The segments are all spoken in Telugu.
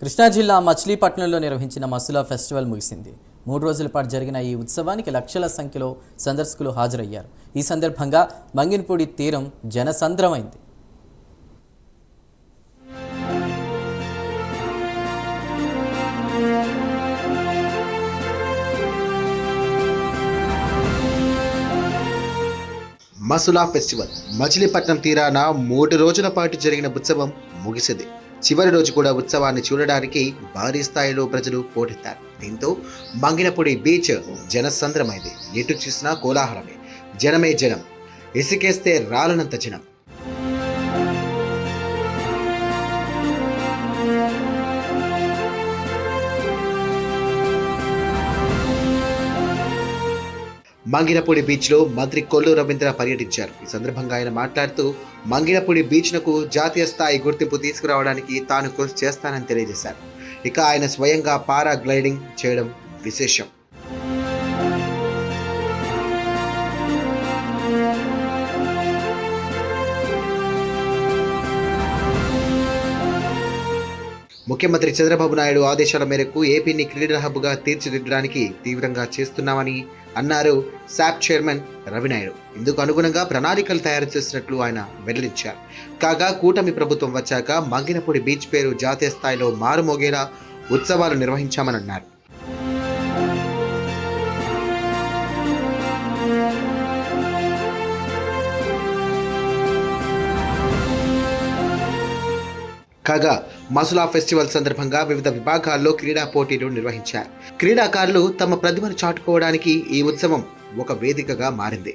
కృష్ణా జిల్లా మచిలీపట్నంలో నిర్వహించిన మసులా ఫెస్టివల్ ముగిసింది. 3 రోజుల పాటు జరిగిన ఈ ఉత్సవానికి లక్షల సంఖ్యలో సందర్శకులు హాజరయ్యారు. ఈ సందర్భంగా మంగినపూడి తీరం జనసంద్రమైంది. మసులా ఫెస్టివల్ మచిలీపట్నం తీరాన 3 రోజుల పాటు జరిగిన ఉత్సవం ముగిసింది. చివరి రోజు కూడా ఉత్సవాన్ని చూడడానికి భారీ స్థాయిలో ప్రజలు పోటెత్తారు. దీంతో మంగినపూడి బీచ్ జనసంద్రమైంది. ఎటు చూసినా కోలాహలమే, జనమే జనం, ఇసుకేస్తే రాలనంత జనం. మంగినపూడి బీచ్లో మంత్రి కొల్లు రవీంద్ర పర్యటించారు. ఈ సందర్భంగా ఆయన మాట్లాడుతూ మంగినపూడి బీచ్నకు జాతీయ స్థాయి గుర్తింపు తీసుకురావడానికి తాను కృషి చేస్తానని తెలియజేశారు. ఇక ఆయన స్వయంగా పారా గ్లైడింగ్ చేయడం విశేషం. ముఖ్యమంత్రి చంద్రబాబు నాయుడు ఆదేశాల మేరకు ఏపీని క్రీడా హబ్గా తీర్చిదిద్దడానికి తీవ్రంగా చేస్తున్నామని అన్నారు శాప్ చైర్మన్ రవినాయుడు. ఇందుకు అనుగుణంగా ప్రణాళికలు తయారు చేసినట్లు ఆయన వెల్లడించారు. కాగా కూటమి ప్రభుత్వం వచ్చాక మంగినపూడి బీచ్ పేరు జాతీయ స్థాయిలో మారుమోగేలా ఉత్సవాలు నిర్వహించామని అన్నారు. కాగా మసులా ఫెస్టివల్ సందర్భంగా వివిధ విభాగాల్లో క్రీడా పోటీలు నిర్వహించారు. క్రీడాకారులు తమ ప్రతిభను చాటుకోవడానికి ఈ ఉత్సవం ఒక వేదికగా మారింది.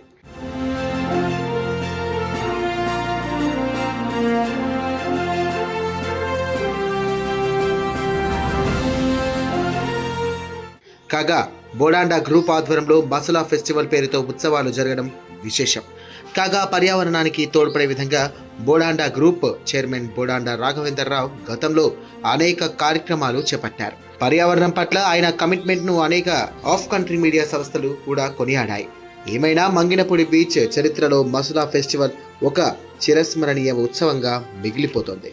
కాగా బోడాండా గ్రూప్ ఆధ్వర్యంలో మసులా ఫెస్టివల్ పేరుతో ఉత్సవాలు జరగడం విశేషం. కాగా పర్యావరణానికి తోడ్పడే విధంగా బోడాండా గ్రూప్ చైర్మన్ బోడాండా రాఘవేంద్రరావు గతంలో అనేక కార్యక్రమాలు చేపట్టారు. పర్యావరణం పట్ల ఆయన కమిట్మెంట్ను అనేక ఆఫ్ కంట్రీ మీడియా సంస్థలు కూడా కొనియాడాయి. ఏమైనా మంగినపూడి బీచ్ చరిత్రలో మసులా ఫెస్టివల్ ఒక చిరస్మరణీయ ఉత్సవంగా మిగిలిపోతోంది.